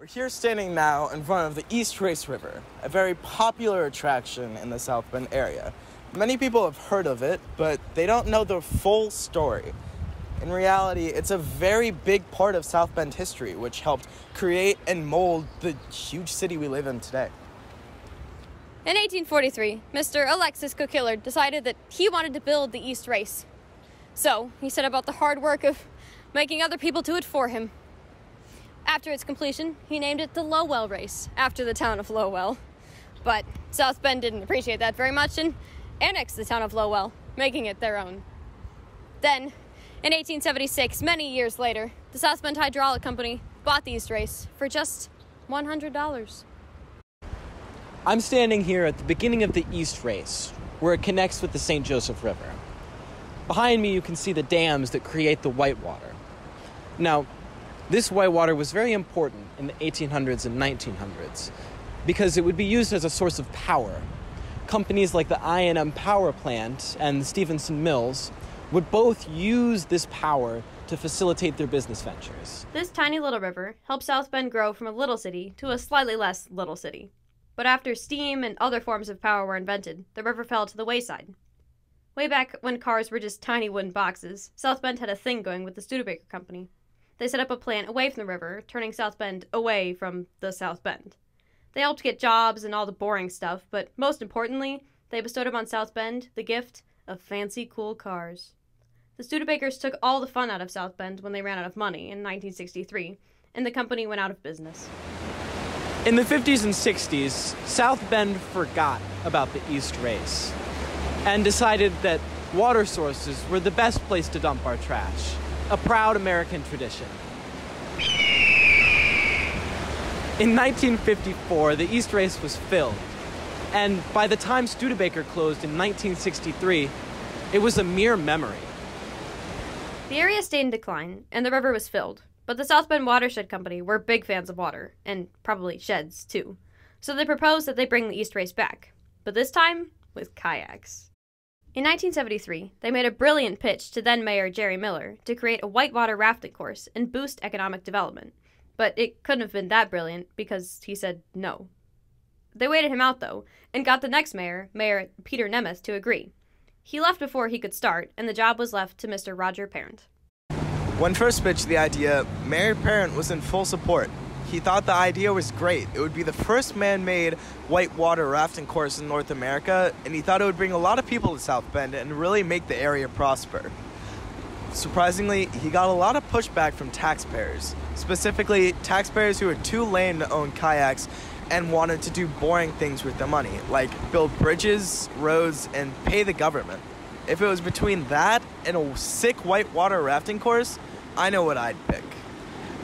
We're here standing now in front of the East Race River, a very popular attraction in the South Bend area. Many people have heard of it, but they don't know the full story. In reality, it's a very big part of South Bend history, which helped create and mold the huge city we live in today. In 1843, Mr. Alexis Coquillard decided that he wanted to build the East Race. So he set about the hard work of making other people do it for him. After its completion, he named it the Lowell Race, after the town of Lowell. But South Bend didn't appreciate that very much and annexed the town of Lowell, making it their own. Then, in 1876, many years later, the South Bend Hydraulic Company bought the East Race for just $100. I'm standing here at the beginning of the East Race, where it connects with the St. Joseph River. Behind me, you can see the dams that create the whitewater. Now, this whitewater was very important in the 1800s and 1900s because it would be used as a source of power. Companies like the I&M Power Plant and the Stevenson Mills would both use this power to facilitate their business ventures. This tiny little river helped South Bend grow from a little city to a slightly less little city. But after steam and other forms of power were invented, the river fell to the wayside. Way back when cars were just tiny wooden boxes, South Bend had a thing going with the Studebaker Company. They set up a plant away from the river, turning South Bend away from the South Bend. They helped get jobs and all the boring stuff, but most importantly, they bestowed upon South Bend the gift of fancy, cool cars. The Studebakers took all the fun out of South Bend when they ran out of money in 1963, and the company went out of business. In the 50s and 60s, South Bend forgot about the East Race and decided that water sources were the best place to dump our trash. A proud American tradition. In 1954, the East Race was filled, and by the time Studebaker closed in 1963, it was a mere memory. The area stayed in decline, and the river was filled, but the South Bend Watershed Company were big fans of water, and probably sheds, too. So they proposed that they bring the East Race back, but this time with kayaks. In 1973, they made a brilliant pitch to then-Mayor Jerry Miller to create a whitewater rafting course and boost economic development. But it couldn't have been that brilliant because he said no. They waited him out, though, and got the next mayor, Mayor Peter Nemeth, to agree. He left before he could start, and the job was left to Mr. Roger Parent. When first pitched the idea, Mayor Parent was in full support. He thought the idea was great. It would be the first man-made whitewater rafting course in North America, and he thought it would bring a lot of people to South Bend and really make the area prosper. Surprisingly, he got a lot of pushback from taxpayers, specifically taxpayers who were too lame to own kayaks and wanted to do boring things with the money, like build bridges, roads, and pay the government. If it was between that and a sick whitewater rafting course, I know what I'd pick.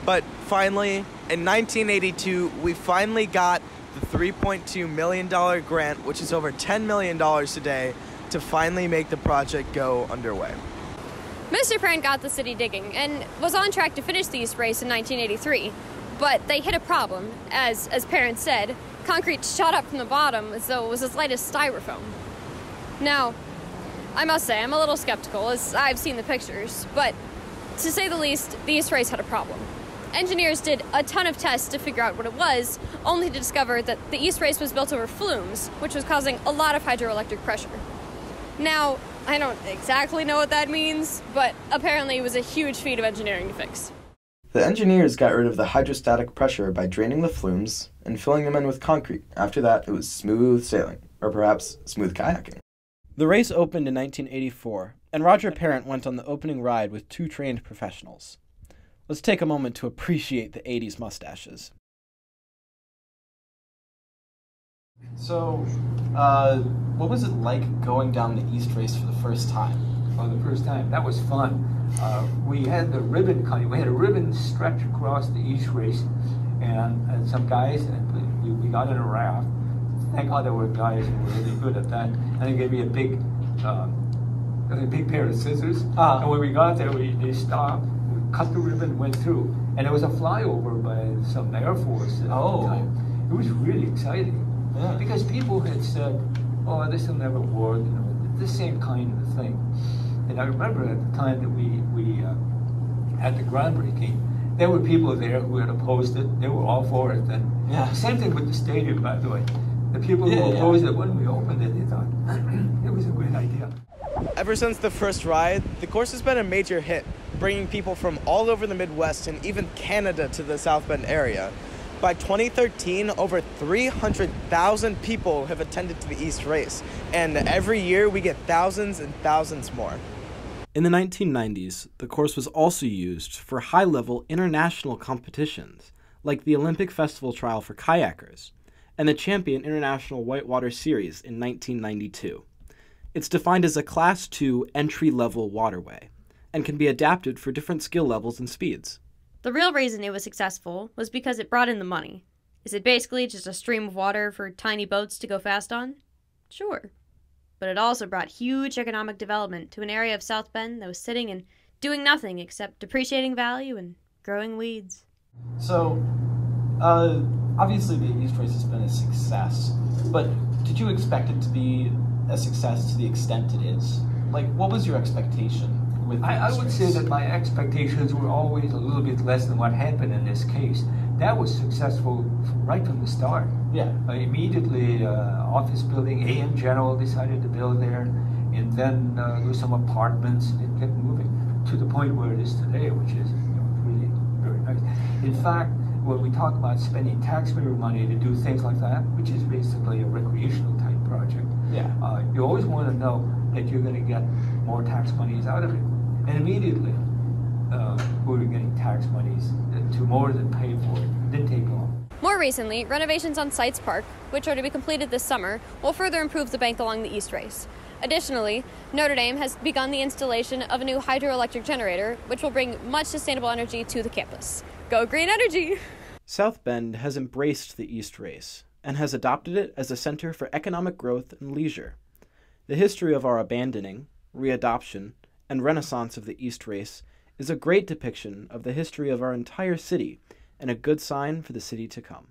But finally, in 1982, we finally got the $3.2 million grant, which is over $10 million today, to finally make the project go underway. Mr. Parent got the city digging and was on track to finish the East Race in 1983, but they hit a problem. As Parent said, concrete shot up from the bottom as though it was as light as styrofoam. Now, I must say, I'm a little skeptical as I've seen the pictures, but to say the least, the East Race had a problem. Engineers did a ton of tests to figure out what it was, only to discover that the East Race was built over flumes, which was causing a lot of hydroelectric pressure. Now, I don't exactly know what that means, but apparently it was a huge feat of engineering to fix. The engineers got rid of the hydrostatic pressure by draining the flumes and filling them in with concrete. After that, it was smooth sailing, or perhaps smooth kayaking. The race opened in 1984, and Roger Parent went on the opening ride with two trained professionals. Let's take a moment to appreciate the 80s mustaches. So, what was it like going down the East Race for the first time? For the first time, that was fun. We had the ribbon cutting. We had a ribbon stretch across the East Race, and some guys, and we got in a raft. Thank God there were guys who were really good at that. And they gave me a big pair of scissors. And when we got there, they stopped. Cut the ribbon, went through, and it was a flyover by some Air Force at the time. It was really exciting because people had said, "Oh, this will never work," the same kind of thing. And I remember at the time that we had the groundbreaking, there were people there who had opposed it. They were all for it. And same thing with the stadium, by the way. The people who opposed it, when we opened it, they thought it was a great idea. Ever since the first ride, the course has been a major hit, bringing people from all over the Midwest and even Canada to the South Bend area. By 2013, over 300,000 people have attended to the East Race, and every year we get thousands and thousands more. In the 1990s, the course was also used for high-level international competitions, like the Olympic Festival Trial for kayakers, and the Champion International Whitewater Series in 1992. It's defined as a Class II entry-level waterway, and can be adapted for different skill levels and speeds. The real reason it was successful was because it brought in the money. Is it basically just a stream of water for tiny boats to go fast on? Sure. But it also brought huge economic development to an area of South Bend that was sitting and doing nothing except depreciating value and growing weeds. So, obviously the East Race has been a success, but did you expect it to be a success to the extent it is? Like, what was your expectation with the I East would Race? say that my expectations were always a little bit less than what happened in this case. That was successful right from the start. Yeah. Immediately, office building, AM General decided to build there, and then there were some apartments, and it kept moving to the point where it is today, which is really very nice. In fact, when we talk about spending taxpayer money to do things like that, which is basically a recreational type project, you always want to know that you're going to get more tax monies out of it. And immediately, we were getting tax monies to more than pay for it. It didn't take long. More recently, renovations on Sites Park, which are to be completed this summer, will further improve the bank along the East Race. Additionally, Notre Dame has begun the installation of a new hydroelectric generator, which will bring much sustainable energy to the campus. Go green energy! South Bend has embraced the East Race and has adopted it as a center for economic growth and leisure. The history of our abandoning, readoption, and renaissance of the East Race is a great depiction of the history of our entire city and a good sign for the city to come.